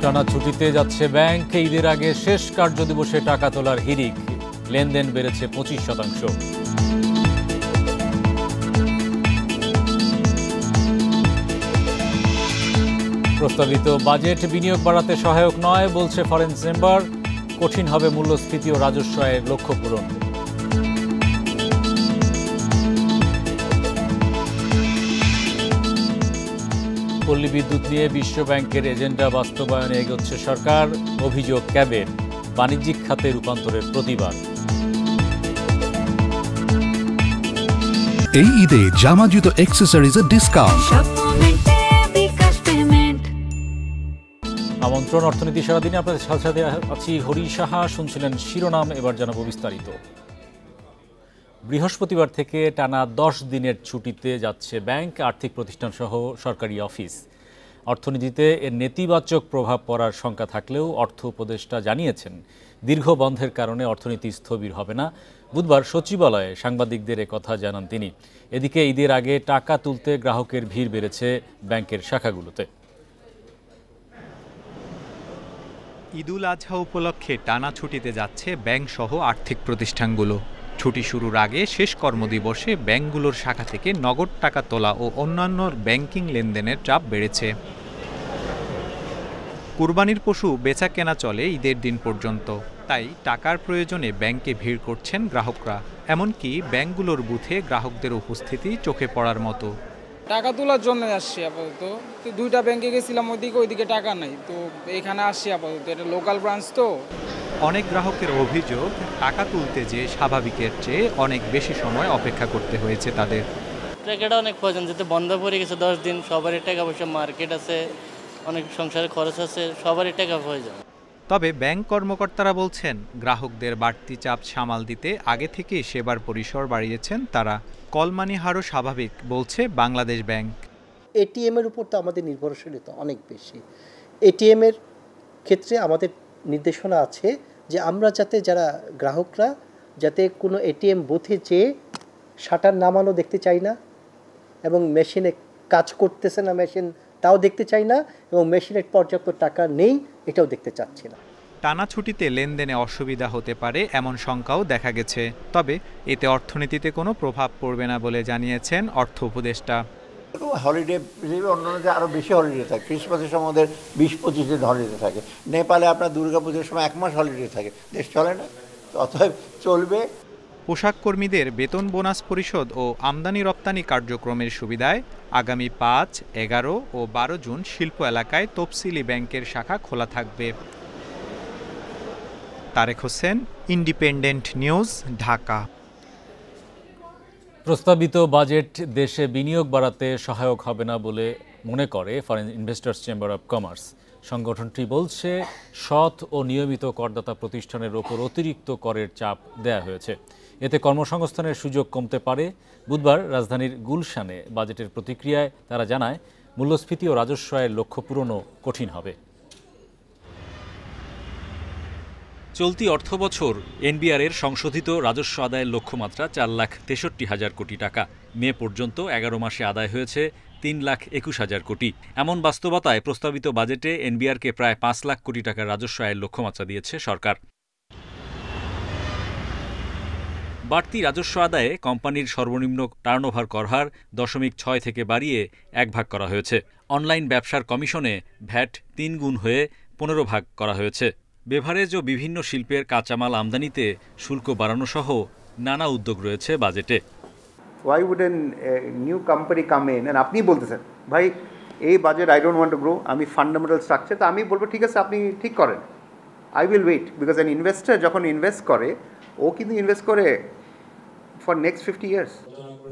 টানা ছুটিতে যাচ্ছে ব্যাংক। ঈদের আগে শেষ কার্যদিবসে টাকা তোলার হিড়িক, লেনদেন বেড়েছে 25%। প্রস্তাবিত বাজেট বিনিয়োগ বাড়াতে সহায়ক নয় বলছে ফরেন চেম্বার। কঠিন হবে মূল্যস্ফীতি ও রাজস্ব আয়ের লক্ষ্য পূরণ। পল্লী বিদ্যুৎ নিয়ে বিশ্ব ব্যাংকের এজেন্ডা বাস্তবায়নে এগোচ্ছে সরকার। অভিযোগ ক্যাবের বাণিজ্যিক খাতে রূপান্তরের প্রতিবাদ। এই ঈদে জামা জুতো অ্যাক্সেসরিজের ডিসকাউন্ট। আমন্ত্রণ অর্থনীতি সারাদিনে আপনাদের সাথে আছি হরি সাহা। শুনছিলেন শিরোনাম, এবার জানাবো বিস্তারিত। বৃহস্পতিবার থেকে টানা 10 দিনের ছুটিতে যাচ্ছে ব্যাংক, আর্থিক প্রতিষ্ঠান সহ সরকারি অফিস। অর্থনীতিতে এর নেতিবাচক প্রভাব পড়ার শঙ্কা থাকলেও অর্থ উপদেষ্টা জানিয়েছেন দীর্ঘ বন্ধের কারণে অর্থনীতি স্থবির হবে না। বুধবার সচিবালয়ে সাংবাদিকদের কথা জানান তিনি। এদিকে ঈদের আগে টাকা তুলতে গ্রাহকের ভিড় বেড়েছে ব্যাংকের শাখাগুলোতে। ঈদুল আজহা উপলক্ষে টানা ছুটিতে যাচ্ছে ব্যাংক সহ আর্থিক প্রতিষ্ঠানগুলো। ছুটি শুরুর আগে শেষ কর্মদিবসে ব্যাংকগুলোর শাখা থেকে নগদ টাকা তোলা ও অন্যান্য ব্যাংকিং লেনদেনের চাপ বেড়েছে। কুরবানির পশু বেচা কেনা চলে ঈদের দিন পর্যন্ত, তাই টাকার প্রয়োজনে ব্যাংকে ভিড় করছেন গ্রাহকরা। এমনকি ব্যাংকগুলোর বুথে গ্রাহকদের উপস্থিতি চোখে পড়ার মতো। টাকা তোলার জন্য আসছি আপাতত। তো 2টা ব্যাংকে গেছিলাম, ওইদিকে টাকা নাই, তো এখানে আসছি আপাতত। এটা লোকাল ব্রাঞ্চ তো। অনেক গ্রাহকের অভিযোগ, টাকা তুলতে যে স্বাভাবিকের চেয়ে অনেক বেশি সময় অপেক্ষা করতে হয়েছে তাদের। টাকাটা অনেক প্রয়োজন, যেহেতু বন্ধ পড়ে গেছে 10 দিন। সবারই টাকা পয়সা, মার্কেট আছে, অনেক সংসারের খরচ আছে, সবারই টাকা প্রয়োজন। তবে ব্যাংক কর্মকর্তারা বলছেন গ্রাহকদের বাড়তি চাপ সামাল দিতে আগে থেকেই সেবার পরিসর বাড়িয়েছেন তারা। কলমানি হারও স্বাভাবিক বলছে বাংলাদেশ ব্যাংক। এটিএমের উপর তো আমাদের নির্ভরশীলতা অনেক বেশি। এটিএমের ক্ষেত্রে আমাদের নির্দেশনা আছে যে আমরা যারা গ্রাহকরা যাতে কোনো এটিএম বুথে যেয়ে শাটার নামানো দেখতে চাই না, এবং মেশিনে কাজ করতেছে না মেশিন তাও দেখতে চাই না, এবং মেশিনের পর্যাপ্ত টাকা নেই এটাও দেখতে চাচ্ছি না। টানা ছুটিতে লেনদেনে অসুবিধা হতে পারে এমন শঙ্কাও দেখা গেছে। তবে এতে অর্থনীতিতে কোনো প্রভাব পড়বে না বলে জানিয়েছেন অর্থ উপদেষ্টা। হলিডে হিসেবে অন্যান্য আরও বেশি হলিডে থাকে। ক্রিসমাসের সময় ওদের 20-25 দিন হলিডে থাকে। নেপালে আপনার দুর্গাপুজোর সময় 1 মাস হলিডে থাকে। দেশ চলে না, অতএব চলবে। পোশাক কর্মীদের বেতন বোনাস পরিশোধ ও আমদানি রপ্তানি কার্যক্রমের সুবিধায় আগামী 5, 11 ও 12 জুন শিল্প এলাকায় তফসিলি ব্যাংকের শাখা খোলা থাকবে। Tarek Hossain, independent news, Dhaka. প্রস্তাবিত বাজেট দেশে বিনিয়োগ বাড়াতে সহায়ক হবে না বলে মনে করে foreign investors chamber of commerce. সংগঠনটি বলছে সৎ ও নিয়মিত করদাতা প্রতিষ্ঠানের ওপর অতিরিক্ত করের চাপ দেয়া হয়েছে, এতে কর্মসংস্থানের সুযোগ কমতে পারে। বুধবার রাজধানীর গুলশানে বাজেটের প্রতিক্রিয়ায় তারা জানায় মূল্যস্ফীতি ও রাজস্ব আয়ের লক্ষ্য পূরণও কঠিন হবে। চলতি অর্থবছর এনবিআরের সংশোধিত রাজস্ব আদায়ের লক্ষ্যমাত্রা 4,63,000 কোটি টাকা। মে পর্যন্ত 11 মাসে আদায় হয়েছে 3,21,000 কোটি। এমন বাস্তবতায় প্রস্তাবিত বাজেটে এনবিআরকে প্রায় 5 লাখ কোটি টাকার রাজস্ব আয়ের লক্ষ্যমাত্রা দিয়েছে সরকার। বাড়তি রাজস্ব আদায়ে কোম্পানির সর্বনিম্ন টার্নওভার কর হার 0.6 থেকে বাড়িয়ে 1 ভাগ করা হয়েছে। অনলাইন ব্যবসার কমিশনে ভ্যাট 3 গুণ হয়ে 15 ভাগ করা হয়েছে। বেভারেজ ও বিভিন্ন শিল্পের কাঁচামাল আমদানিতে শুল্ক বাড়ানো সহ নানা উদ্যোগ রয়েছে বাজেটে। Why would a new company come in and আপনি বলতেছেন ভাই এই budget I don't want to grow, আমি ফান্ডামেন্টাল স্ট্রাকচার, তো আমি বলবো ঠিক আছে আপনি ঠিক করেন, I will wait. Because an investor যখন ইনভেস্ট করে ও কিন্তু ইনভেস্ট করে ফর নেক্সট 50 ইয়ার্স।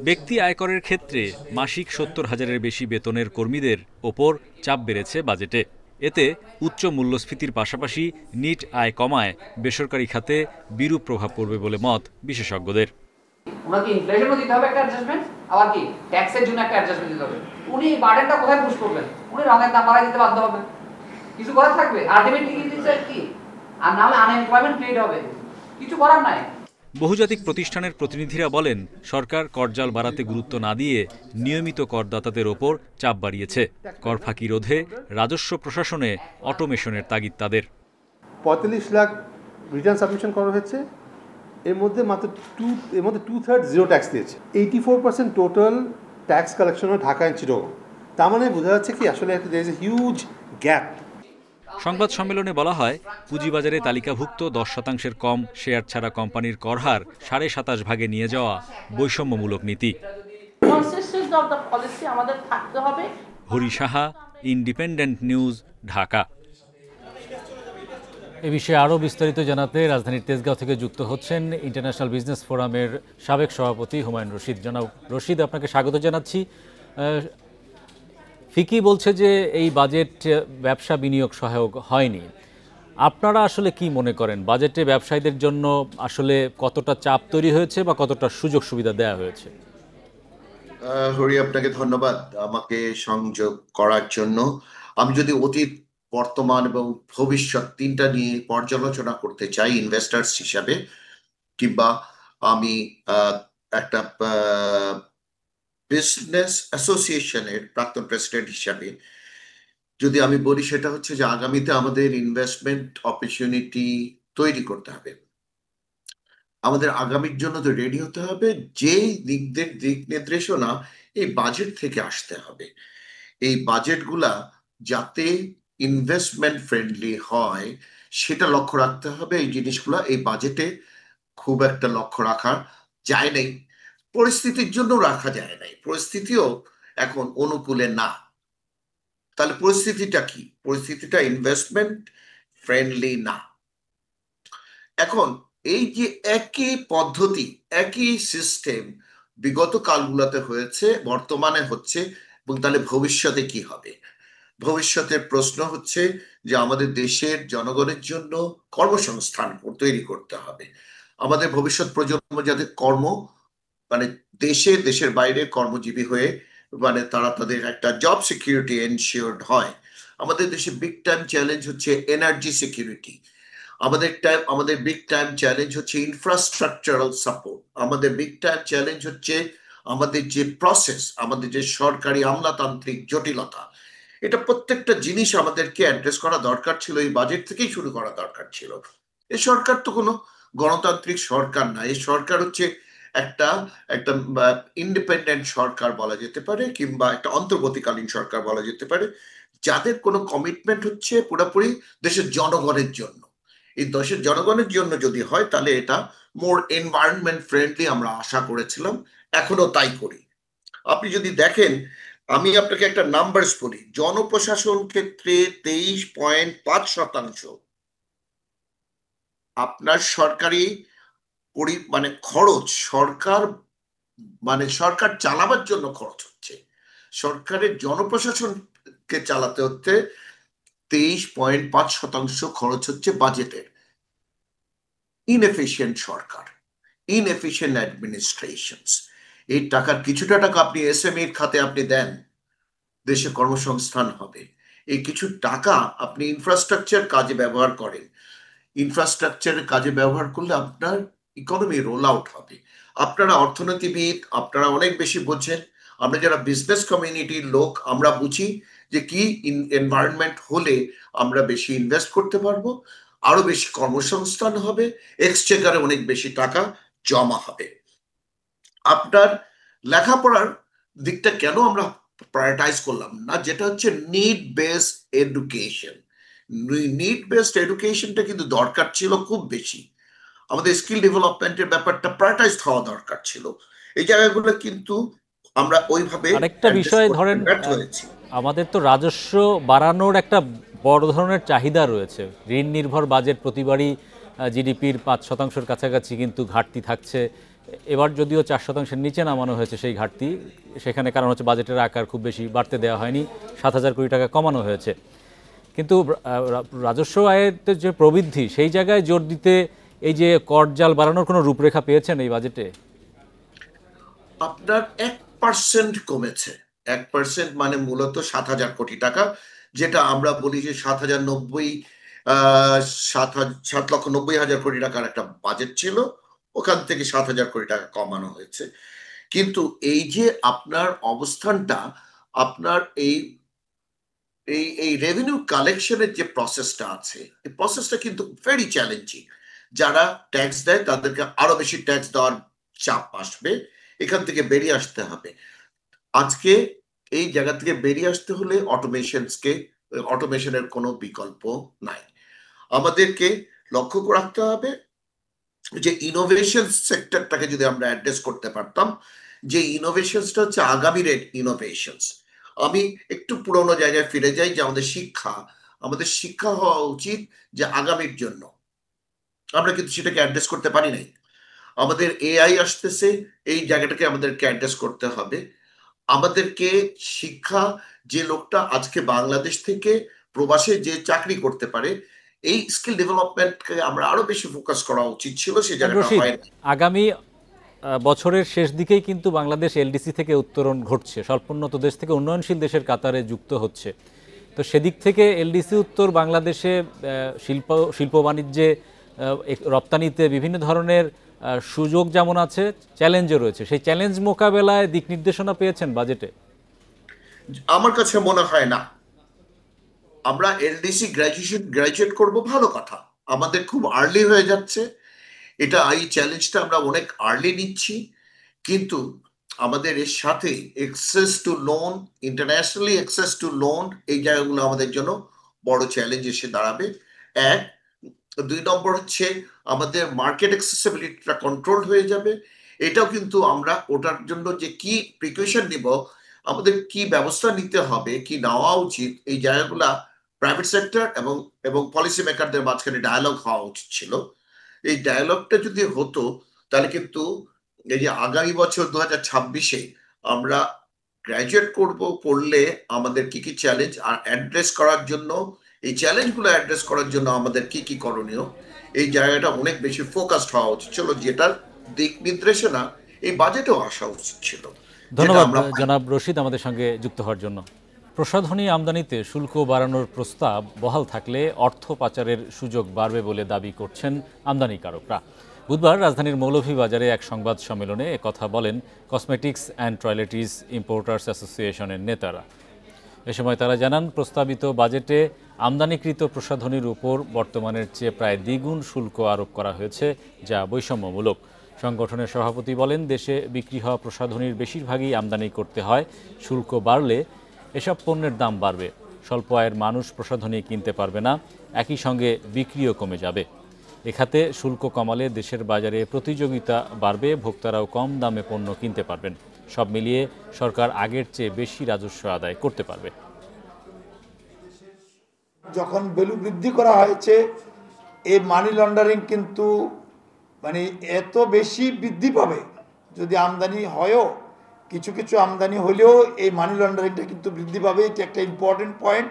ব্যক্তি আয়করের ক্ষেত্রে মাসিক 70,000-এর বেশি বেতনের কর্মীদের ওপর চাপ বেড়েছে বাজেটে। এতে উচ্চ মূল্যস্ফীতির পাশাপাশি নিট আয় কমায় বেসরকারি খাতে বিরূপ প্রভাব পড়বে বলে মত বিশেষজ্ঞদের। উনাকে ইনফ্লেশনও দিতে হবে একটা অ্যাডজাস্টমেন্ট, আবার কি ট্যাক্সের জন্য একটা অ্যাডজাস্টমেন্ট দিতে হবে। উনি বার্ডেনটা কোথায় পুশ করবেন? উনি রঙের দাম বাড়াই দিতে বাধ্য হবেন, কিছু করার থাকবে। আলটিমেটলি কি আর না হলে আনএমপ্লয়মেন্ট ক্রিয়েট হবে, কিছু করার নাই। বহুজাতিক প্রতিষ্ঠানের প্রতিনিধিরা বলেন, সরকার করজাল বাড়াতে গুরুত্ব না দিয়ে নিয়মিত করদাতাদের ওপর চাপ বাড়িয়েছে। কর ফাঁকি রোধে রাজস্ব প্রশাসনে অটোমেশনের তাগিদ তাদের। 45 লাখ রিটার্ন সাবমিশন করা হয়েছে, এর মধ্যে মাত্র 2/3 জিরো ট্যাক্স দিয়েছে। 84% টোটাল ট্যাক্স কালেকশন হয় ঢাকা অ্যান্ড চিটাগং। তার মানে বোঝা যাচ্ছে কি আসলে there is a huge gap. সংবাদ সম্মেলনে বলা হয়, পুঁজিবাজারে তালিকাভুক্ত 10% কম শেয়ার ছাড়া কোম্পানির করহার 27.5 ভাগে নিয়ে যাওয়া বৈষম্যমূলক নীতি। Hari Saha, independent news, Dhaka. এ বিষয়ে আরও বিস্তারিত জানাতে রাজধানীর তেজগাঁও থেকে যুক্ত হচ্ছেন ইন্টারন্যাশনাল বিজনেস ফোরামের সাবেক সভাপতি হুমায়ুন রশিদ। জনাব রশিদ, আপনাকে স্বাগত জানাচ্ছি। ফিকি বলছে যে এই বাজেট ব্যবসা বিনিয়োগ সহায়ক হয়নি। আপনারা আসলে কি মনে করেন, বাজেটে ব্যবসায়ীদের জন্য আসলে কতটা চাপ তৈরি হয়েছে বা কতটা সুযোগ সুবিধা দেওয়া হয়েছে? হরি, আপনাকে ধন্যবাদ আমাকে সংযোগ করার জন্য। আমি যদি অতীত, বর্তমান এবং ভবিষ্যৎ তিনটা নিয়ে পর্যালোচনা করতে চাই ইনভেস্টার্স হিসাবে, কিংবা আমি একটা বিজনেস অ্যাসোসিয়েশনের প্রাক্তন প্রেসিডেন্ট হিসাবে যদি আমি বলি, সেটা হচ্ছে যে আগামীতে আমাদের ইনভেস্টমেন্ট অপরচুনিটি তৈরি করতে হবে। আমাদের আগামীর জন্য তো রেডি হতে হবে, যেই দিক নির্দেশনা এই বাজেট থেকে আসতে হবে। এই বাজেটগুলা যাতে ইনভেস্টমেন্ট ফ্রেন্ডলি হয় সেটা লক্ষ্য রাখতে হবে। এই জিনিসগুলা এই বাজেটে খুব একটা লক্ষ্য রাখা যায় নাই, পরিস্থিতির জন্য রাখা যায় নাই, পরিস্থিতিও এখন অনুকূলে না। তাহলে পরিস্থিতিটা কি? পরিস্থিতিটা ইনভেস্টমেন্ট ফ্রেন্ডলি না। এখন এই যে একই পদ্ধতি, একই সিস্টেম বিগত কালগুলোতে হয়েছে, বর্তমানে হচ্ছে, এবং তাহলে ভবিষ্যতে কি হবে? ভবিষ্যতের প্রশ্ন হচ্ছে যে আমাদের দেশের জনগণের জন্য কর্মসংস্থান তৈরি করতে হবে। আমাদের ভবিষ্যৎ প্রজন্ম যাতে দেশের বাইরে কর্মজীবী হয়ে তারা তাদের একটা জব সিকিউরিটি এনশিওর্ড হয়। আমাদের দেশে বিগ টাইম চ্যালেঞ্জ হচ্ছে এনার্জি সিকিউরিটি। আমাদের বিগ টাইম চ্যালেঞ্জ হচ্ছে ইনফ্রাস্ট্রাকচারাল সাপোর্ট। আমাদের বিগ টাইম চ্যালেঞ্জ হচ্ছে আমাদের যে প্রসেস, আমাদের যে সরকারি আমলাতান্ত্রিক জটিলতা। এটা প্রত্যেকটা জিনিস আমাদেরকে অ্যাড্রেস করা দরকার ছিল, এই বাজেট থেকেই শুরু করা দরকার ছিল। এই সরকার তো কোনো গণতান্ত্রিক সরকার না, এই সরকার হচ্ছে একটা ইন্ডিপেন্ডেন্ট সরকার বলা যেতে পারে, কিংবা একটা অন্তর্বর্তীকালীন সরকার বলা যেতে পারে, যাদের কোনো কমিটমেন্ট হচ্ছে পুরোপুরি দেশের জনগণের জন্য। এই দেশের জনগণের জন্য যদি হয় তাহলে এটা মোর এনভায়রনমেন্ট ফ্রেন্ডলি আমরা আশা করেছিলাম, এখনো তাই করি। আপনি যদি দেখেন, আমি আপনাকে একটা নাম্বারস বলি, জনপ্রশাসন ক্ষেত্রে 23.5% আপনার সরকারি খরচ, সরকার চালাবার জন্য খরচ হচ্ছে। সরকারের জনপ্রশাসনকে চালাতে হচ্ছে 23.5% খরচ হচ্ছে বাজেটের। ইনএফিশিয়েন্ট সরকার, ইনএফিশিয়েন্ট অ্যাডমিনিস্ট্রেশনস। এই টাকার কিছুটা টাকা আপনি এসএমই খাতে আপনি দেন, দেশে কর্মসংস্থান হবে। এই কিছু টাকা আপনি ইনফ্রাস্ট্রাকচার কাজে ব্যবহার করেন, ইনফ্রাস্ট্রাকচারের কাজে ব্যবহার করলে আপনার ইকোনমি রোল আউট হবে। আপনারা অর্থনীতিবিদ, আপনারা অনেক বেশি বোঝেন। আমরা যারা বিজনেস কমিউনিটির লোক, আমরা বুঝি যে কি এনভায়রনমেন্ট হলে আমরা বেশি ইনভেস্ট করতে পারবো, আরো বেশি কর্মসংস্থান হবে, এক্সচেকারে অনেক বেশি টাকা জমা হবে। আপনার লেখাপড়ার দিকটা কেন আমরা প্রায়োরিটাইজ করলাম না, যেটা হচ্ছে need based education. Need based এডুকেশনটা কিন্তু দরকার ছিল খুব বেশি। আমাদের স্কিল ডেভেলপমেন্টের ব্যাপারটা প্রায়োরিটাইজ হওয়া দরকার ছিল। এই জায়গাগুলো কিন্তু আমরা ওইভাবে আরেকটা বিষয় ধরেন, আমাদের তো রাজস্ব বাড়ানোর একটা বড় ধরনের চাহিদা রয়েছে। ঋণ নির্ভর বাজেট প্রতিবারই জিডিপির 5% কাছাকাছি কিন্তু ঘাটতি থাকছে। এবার যদিও 4%-এর নিচে নামানো হয়েছে সেই ঘাটতি, সেখানে কারণ হচ্ছে বাজেটের আকার খুব বেশি বাড়তে দেওয়া হয়নি, 7,000 কোটি টাকা কমানো হয়েছে। কিন্তু রাজস্ব আয়ের যে প্রবৃদ্ধি, সেই জায়গায় জোর দিতে এই যে করজাল বাড়ানোর কোনো রূপরেখা পেয়েছেন এই বাজেটে? আপনার 1% কমেছে। 1% মানে মূলত 7,000 কোটি টাকা, যেটা আমরা বলি যে 7,090,000 কোটি টাকার একটা বাজেট ছিল, ওখান থেকে 7,000 কোটি টাকা কমানো হয়েছে। কিন্তু এই যে আপনার অবস্থানটা, আপনার এই এই এই রেভিনিউ কালেকশনের যে প্রসেসটা আছে, এই প্রসেসটা কিন্তু ভেরি চ্যালেঞ্জিং। যারা ট্যাক্স দেয় তাদেরকে আরো বেশি ট্যাক্স দেওয়ার চাপ আসবে, এখান থেকে বেরিয়ে আসতে হবে। আজকে এই জায়গা থেকে বেরিয়ে আসতে হলে অটোমেশনের কোনো বিকল্প নাই। আমাদেরকে লক্ষ্য রাখতে হবে যে ইনোভেশন সেক্টরটাকে যদি আমরা অ্যাড্রেস করতে পারতাম, যে ইনোভেশনসটা হচ্ছে আগামীর ইনোভেশনস। আমি একটু পুরোনো জায়গায় ফিরে যাই, যে আমাদের শিক্ষা হওয়া উচিত যে আগামীর জন্য। আমরা কিন্তু সেটাকে অ্যাড্রেস করতে পারি নাই। আমাদের এআই আসতেছে, এই জায়গাটাকে আমাদেরকে অ্যাড্রেস করতে হবে। আমাদেরকে শিক্ষা, যে লোকটা আজকে বাংলাদেশ থেকে প্রবাসে যে চাকরি করতে পারে, এই স্কিল ডেভেলপমেন্টকে আমরা আরো বেশি ফোকাস করা উচিত ছিল, সে জায়গাটা হয় না। আগামী বছরের শেষ দিকেই কিন্তু বাংলাদেশ এলডিসি থেকে উত্তরণ ঘটছে, স্বল্পোন্নত দেশ থেকে উন্নয়নশীল দেশের কাতারে যুক্ত হচ্ছে। তো সেদিক থেকে এলডিসি উত্তর বাংলাদেশে শিল্প বাণিজ্যে, রপ্তানিতে বিভিন্ন ধরনের সুযোগ যেমন আছে, চ্যালেঞ্জও রয়েছে। সেই চ্যালেঞ্জ মোকাবেলায় দিক নির্দেশনা পেয়েছেন বাজেটে? আমার কাছে মনে হয় না। আমরা এলডিসি গ্রাজুয়েট করব, ভালো কথা, আমাদের খুব আর্লি হয়ে যাচ্ছে। এই চ্যালেঞ্জটা আমরা অনেক আর্লি নিচ্ছি, কিন্তু আমাদের এর সাথে access to loan, internationally access to loan, এই জায়গাগুলো আমাদের জন্য বড় চ্যালেঞ্জ এসে দাঁড়াবে। 1, 2 নম্বর হচ্ছে আমাদের মার্কেট অ্যাক্সেসিবিলিটিটা কন্ট্রোল হয়ে যাবে। এটাও কিন্তু আমরা ওটার জন্য যে কি প্রিকশন নিব, আমাদের কি ব্যবস্থা নিতে হবে, কি নেওয়া উচিত, এই জায়গাগুলা প্রাইভেট সেক্টর এবং পলিসি মেকারদের মাঝখানে ডায়ালগ হওয়া উচিত ছিল। এই ডায়ালগটা যদি হতো, তাহলে কিন্তু এই যে আগামী বছর 2026-এ আমরা গ্রাজুয়েট করলে আমাদের কি কি চ্যালেঞ্জ আর অ্যাড্রেস করার জন্য, এই চ্যালেঞ্জগুলো অ্যাড্রেস করার জন্য আমাদের কি কি করণীয়, এই জায়গাটা অনেক বেশি ফোকাসড হওয়া উচিত ছিল, যেটার দিক নির্দেশনা এই বাজেটেও আসা উচিত ছিল। ধন্যবাদ জনাব রশিদ আমাদের সঙ্গে যুক্ত হওয়ার জন্য। প্রসাধনী আমদানিতে শুল্ক বাড়ানোর প্রস্তাব বহাল থাকলে অর্থ পাচারের সুযোগ বাড়বে বলে দাবি করছেন আমদানিকারকরা। বুধবার রাজধানীর মৌলভীবাজারে এক সংবাদ সম্মেলনে একথা বলেন কসমেটিক্স অ্যান্ড টয়লেট্রিজ ইম্পোর্টার্স অ্যাসোসিয়েশনের নেতারা। এ সময় তারা জানান, প্রস্তাবিত বাজেটে আমদানিকৃত প্রসাধনীর উপর বর্তমানের চেয়ে প্রায় দ্বিগুণ শুল্ক আরোপ করা হয়েছে, যা বৈষম্যমূলক। সংগঠনের সভাপতি বলেন, দেশে বিক্রি হওয়া প্রসাধনীর বেশিরভাগই আমদানি করতে হয়। শুল্ক বাড়লে এসব পণ্যের দাম বাড়বে, স্বল্প আয়ের মানুষ প্রসাধনী কিনতে পারবে না, একই সঙ্গে বিক্রিও কমে যাবে। এখাতে শুল্ক কমালে দেশের বাজারে প্রতিযোগিতা বাড়বে, ভোক্তারাও কম দামে পণ্য কিনতে পারবেন। সব মিলিয়ে সরকার আগের চেয়ে বেশি রাজস্ব আদায় করতে পারবে। যখন ভ্যালু বৃদ্ধি করা হয়েছে, এই মানি লন্ডারিং কিন্তু এত বেশি বৃদ্ধি পাবে। যদি আমদানি হয়ও, কিছু কিছু আমদানি হলেও এই মানি লন্ডারিংটা কিন্তু বৃদ্ধি পাবে। এটি একটা ইম্পর্টেন্ট পয়েন্ট।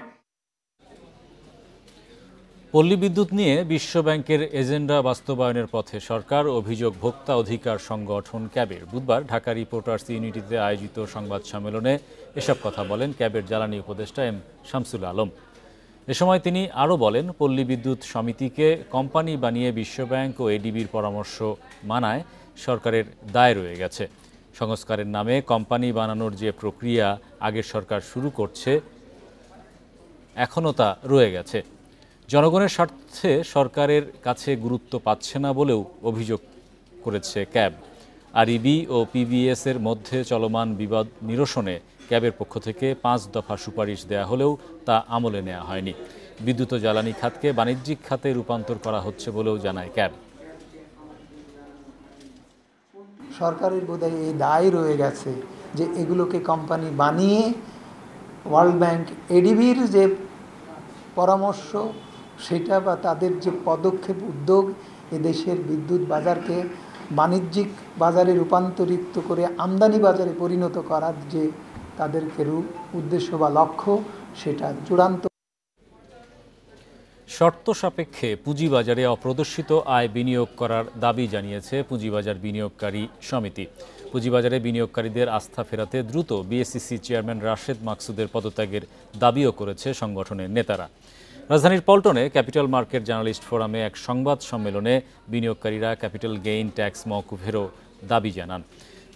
পল্লী বিদ্যুৎ নিয়ে বিশ্বব্যাংকের এজেন্ডা বাস্তবায়নের পথে সরকার, অভিযোগ ভোক্তা অধিকার সংগঠন ক্যাবের। বুধবার ঢাকা রিপোর্টার্স ইউনিটিতে আয়োজিত সংবাদ সম্মেলনে এসব কথা বলেন ক্যাবের জ্বালানি উপদেষ্টা এম শামসুল আলম। এ সময় তিনি আরও বলেন, পল্লী বিদ্যুৎ সমিতিকে কোম্পানি বানিয়ে বিশ্বব্যাংক ও এডিবির পরামর্শ মানায় সরকারের দায় রয়ে গেছে। সংস্কারের নামে কোম্পানি বানানোর যে প্রক্রিয়া আগের সরকার শুরু করছে, এখনও তা রয়ে গেছে। জনগণের স্বার্থে সরকারের কাছে গুরুত্ব পাচ্ছে না বলেও অভিযোগ করেছে ক্যাব। আরইবি ও পিবিএস-এর মধ্যে চলমান বিবাদ নিরসনে ক্যাবের পক্ষ থেকে 5 দফা সুপারিশ দেয়া হলেও তা আমলে নেওয়া হয়নি। বিদ্যুৎ ও জ্বালানি খাতকে বাণিজ্যিক খাতে রূপান্তর করা হচ্ছে বলেও জানায় ক্যাব। সরকারের বোধহয় এই দায় রয়ে গেছে যে এগুলোকে কোম্পানি বানিয়ে ওয়ার্ল্ড ব্যাংক এডিবির যে পরামর্শ, সেটা বা তাদের যে পদক্ষেপ, উদ্যোগ, এদেশের বিদ্যুৎ বাজারকে বাণিজ্যিক বাজারে রূপান্তরিত করে আমদানি বাজারে পরিণত করার যে তাদেরকে উদ্দেশ্য বা লক্ষ্য, সেটা চূড়ান্ত। শর্ত সাপেক্ষে পুঁজিবাজারে অপ্রদর্শিত আয় বিনিয়োগ করার দাবি জানিয়েছে পুঁজিবাজার বিনিয়োগকারী সমিতি। পুঁজিবাজারে বিনিয়োগকারীদের আস্থা ফেরাতে দ্রুত বিএসইসি চেয়ারম্যান রাশেদ মাকসুদের পদত্যাগের দাবিও করেছে সংগঠনের নেতারা। রাজধানীর পল্টনে ক্যাপিটাল মার্কেট জার্নালিস্ট ফোরামে এক সংবাদ সম্মেলনে বিনিয়োগকারীরা ক্যাপিটাল গেইন ট্যাক্স মওকুফেরও দাবি জানান।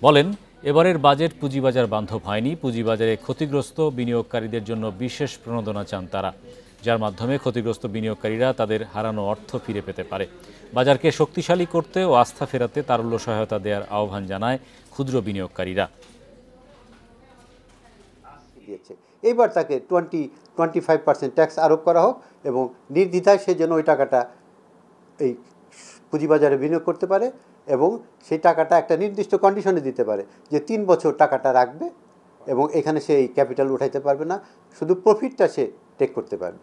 বলেন, এবারের বাজেট পুঁজিবাজার বান্ধব হয়নি। পুঁজিবাজারে ক্ষতিগ্রস্ত বিনিয়োগকারীদের জন্য বিশেষ প্রণোদনা চান তারা, যার মাধ্যমে ক্ষতিগ্রস্ত বিনিয়োগকারীরা তাদের হারানো অর্থ ফিরে পেতে পারে। বাজারকে শক্তিশালী করতে ও আস্থা ফেরাতে তারল্য সহায়তা দেওয়ার আহ্বান জানায় ক্ষুদ্র বিনিয়োগকারীরা। এইবার তাকে 25% ট্যাক্স আরোপ করা হোক এবং নির্দ্বিধায় সে যেন ওই টাকাটা এই পুঁজিবাজারে বিনিয়োগ করতে পারে এবং সেই টাকাটা একটা নির্দিষ্ট কন্ডিশনে দিতে পারে যে 3 বছর টাকাটা রাখবে এবং এখানে সে এই ক্যাপিটাল উঠাইতে পারবে না, শুধু প্রফিটটা সে টেক করতে পারবে।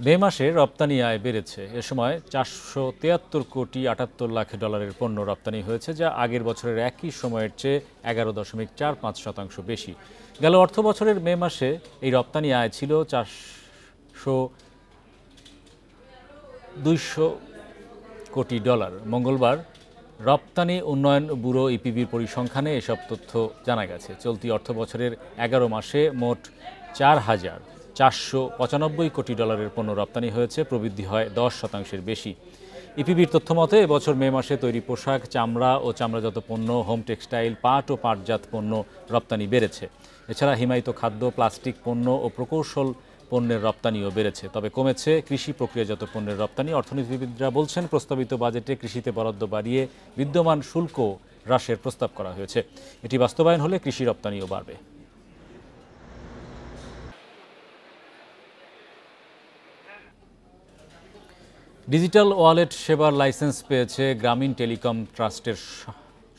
মে মাসে রপ্তানি আয় বেড়েছে। এ সময় 473 কোটি 78 লাখ ডলারের পণ্য রপ্তানি হয়েছে, যা আগের বছরের একই সময়ের চেয়ে 11.45% বেশি। গেল অর্থ বছরের মে মাসে এই রপ্তানি আয় ছিল 200 কোটি ডলার। মঙ্গলবার রপ্তানি উন্নয়ন ব্যুরো ইপিবির পরিসংখ্যানে এসব তথ্য জানা গেছে। চলতি অর্থ বছরের 11 মাসে মোট 4,495 কোটি ডলারের পণ্য রপ্তানি হয়েছে, প্রবৃদ্ধি হয় 10% বেশি। ইপিবির তথ্য মতে এবছর মে মাসে তৈরি পোশাক, চামড়া ও চামড়াজাত পণ্য, হোম টেক্সটাইল, পাট ও পাটজাত পণ্য রপ্তানি বেড়েছে। এছাড়া হিমায়িত খাদ্য, প্লাস্টিক পণ্য ও প্রকৌশল পণ্যের রপ্তানিও বেড়েছে, তবে কমেছে কৃষি প্রক্রিয়াজাত পণ্যের রপ্তানি। অর্থনীতিবিদরা বলছেন, প্রস্তাবিত বাজেটে কৃষিতে বরাদ্দ বাড়িয়ে বিদ্যমান শুল্ক হ্রাসের প্রস্তাব করা হয়েছে। এটি বাস্তবায়ন হলে কৃষি রপ্তানিও বাড়বে। ডিজিটাল ওয়ালেট সেবার লাইসেন্স পেয়েছে গ্রামীণ টেলিকম ট্রাস্টের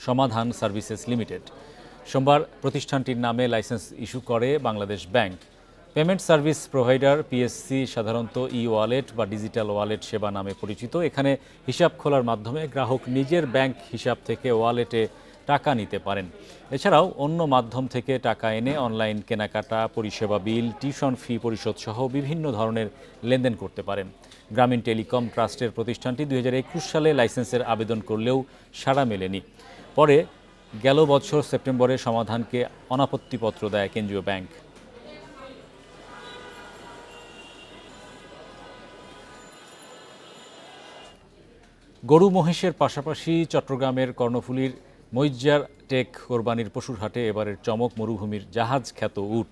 সমাধান সার্ভিসেস লিমিটেড। সোমবার প্রতিষ্ঠানটির নামে লাইসেন্স ইস্যু করে Bangladesh bank. Payment service provider PSC সাধারণত ই ওয়ালেট বা ডিজিটাল ওয়ালেট সেবা নামে পরিচিত। এখানে হিসাব খোলার মাধ্যমে গ্রাহক নিজের ব্যাংক হিসাব থেকে ওয়ালেটে টাকা নিতে পারেন। এছাড়াও অন্য মাধ্যম থেকে টাকা এনে অনলাইন কেনাকাটা, পরিষেবা বিল, টিউশন ফি পরিশোধ সহ বিভিন্ন ধরনের লেনদেন করতে পারেন। গ্রামীণ টেলিকম ট্রাস্টের প্রতিষ্ঠানটি 2021 সালে লাইসেন্সের আবেদন করলেও সাড়া মেলেনি। পরে গেল বছর সেপ্টেম্বরে সমাধানকে অনাপত্তিপত্র দেয় কেন্দ্রীয় ব্যাংক। গরু মহিষের পাশাপাশি চট্টগ্রামের কর্ণফুলীর মইজ্জার টেক কোরবানির পশুর হাটে এবারের চমক মরুভূমির জাহাজ খ্যাত উট।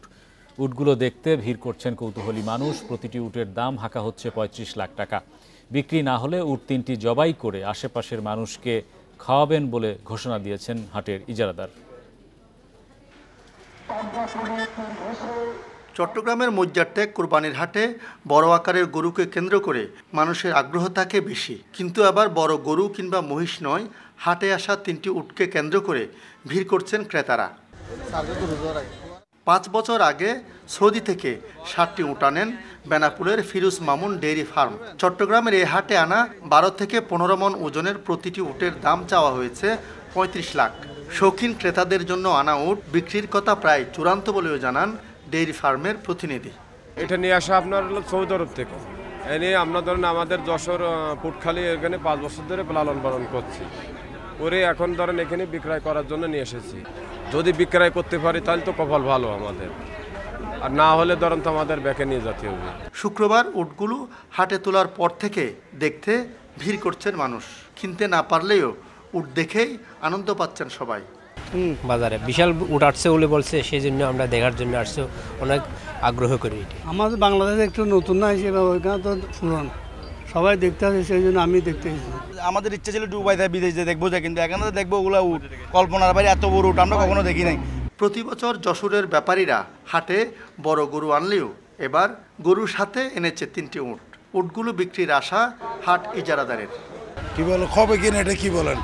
উটগুলো দেখতে ভিড় করছেন কৌতূহলী মানুষ। প্রতিটি উটের দাম হাঁকা হচ্ছে 35 লাখ টাকা। বিক্রি না হলে উট 3টি জবাই করে আশেপাশের মানুষকে খাওয়াবেন বলে ঘোষণা দিয়েছেন হাটের ইজারাদার। চট্টগ্রামের মইজ্জারটেক কোরবানির হাটে বড় আকারের গরুকে কেন্দ্র করে মানুষের আগ্রহ থাকে বেশি, কিন্তু আবার বড় গরু কিংবা মহিষ নয়, হাটে আসা 3টি উটকে কেন্দ্র করে ভিড় করছেন ক্রেতারা। 5 বছর আগে সৌদি থেকে 60টি উট আনেন বেনাপুলের ফিরোজ মামুন ডেইরি ফার্ম। চট্টগ্রামের এই হাটে আনা 12 থেকে 15 মণ ওজনের প্রতিটি উটের দাম চাওয়া হয়েছে 35 লাখ। শৌখিন ক্রেতাদের জন্য আনা উট বিক্রির কথা প্রায় চূড়ান্ত বলেও জানান ডেইরি ফার্মের প্রতিনিধি। এটা নিয়ে আসা আপনার সৌদি আরব থেকে এনে আমরা ধরেন আমাদের যশোর পুটখালি এখানে 5 বছর ধরে লালন পালন করছি, করে এখন ধরেন এখানে বিক্রয় করার জন্য নিয়ে এসেছি। যদি বিক্রয় করতে পারি তাহলে তো কপাল ভালো আমাদের, আর না হলে ধরেন তো আমাদের ব্যাকে নিয়ে যেতে হবে। শুক্রবার উটগুলো হাটে তোলার পর থেকে দেখতে ভিড় করছেন মানুষ। কিনতে না পারলেও উট দেখেই আনন্দ পাচ্ছেন সবাই। বাজারে বিশাল উট আসছে বলে বলছে, সেই জন্য আমরা দেখার জন্য আসছে, অনেক আগ্রহ করি। আমাদের বাংলাদেশে একটু নতুন না হিসেবে, ওইখানে তো পুরান সবাই দেখতে আসে, সেই জন্য আমি দেখতে এসেছি। আমাদের ইচ্ছা ছিল দুবাই থেকে বিদেশে দেখবো, কিন্তু এখানে তো দেখবো ওগুলো উট, কল্পনার বাইরে এত বড় উট আমরা কখনো দেখি নাই। প্রতি বছর যশোরের ব্যাপারীরা হাটে বড় গরু আনলেও এবার গরুর সাথে এনেছে 3টি উট। উটগুলো বিক্রির আশা হাট ইজারাদারের। কি বলো কবে কিনে এটা কি বলেন,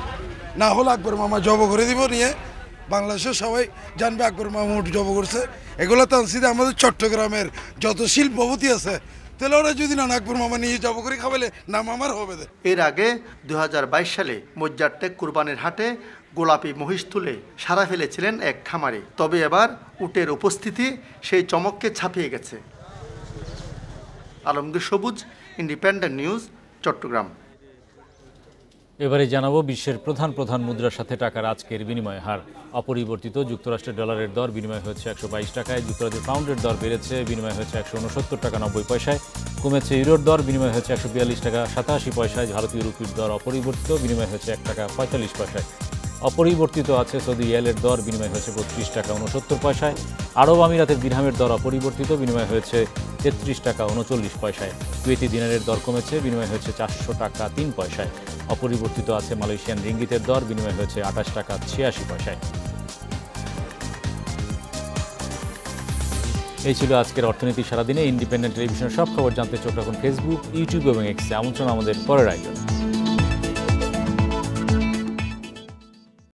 না হলে আকবর মামা জব করে দিব নিয়ে বাংলাদেশের সবাই জানবে আকবর মামা উট জব করছে। এগুলো তো আমাদের চট্টগ্রামের যত শিল্পপতি আছে, তাহলে ওরা যদি না আকবর মামা নিয়ে জব করে খাওয়ালে নাম আমার হবে। এর আগে 2022 সালে মইজ্জারটেক কুরবানির হাটে গোলাপি মহিষ তুলে সারা ফেলেছিলেন এক খামারে। তবে এবার উটের উপস্থিতি সেই চমককে ছাপিয়ে গেছে। আলমগীর সবুজ, ইন্ডিপেন্ডেন্ট নিউজ, চট্টগ্রাম। এবারে জানাবো বিশ্বের প্রধান প্রধান মুদ্রার সাথে টাকার আজকের বিনিময় হার। অপরিবর্তিত যুক্তরাষ্ট্রের ডলারের দর বিনিময় হচ্ছে 122 টাকায়, যুক্তরাজ্যের পাউন্ডের দর বেড়েছে, বিনিময় হচ্ছে 169 টাকা 90 পয়সায়, কমেছে ইউরোর দর, বিনিময় হচ্ছে 142 টাকা 87 পয়সায়, ভারতীয় রুপির দর অপরিবর্তিত, বিনিময় হচ্ছে 1 টাকা 45 পয়সায়। অপরিবর্তিত আছে সৌদি রিয়ালের দর, বিনিময় হয়েছে 32 টাকা 69 পয়সায়, আরব আমিরাতের দিরহামের দর অপরিবর্তিত, বিনিময় হয়েছে 33 টাকা 39 পয়সায়, কুয়েতি দিনারের দর কমেছে, বিনিময় হয়েছে 400 টাকা 3 পয়সায়, অপরিবর্তিত আছে মালয়েশিয়ান রিঙ্গিতের দর, বিনিময় হয়েছে 28 টাকা 86 পয়সায়। এই ছিল আজকের অর্থনীতি সারাদিনে। ইন্ডিপেন্ডেন্ট টেলিভিশনের সব খবর জানতে চোখ রাখুন ফেসবুক, ইউটিউব এবং এক্সে। আমন্ত্রণ আমাদের পরের আয়োজনে।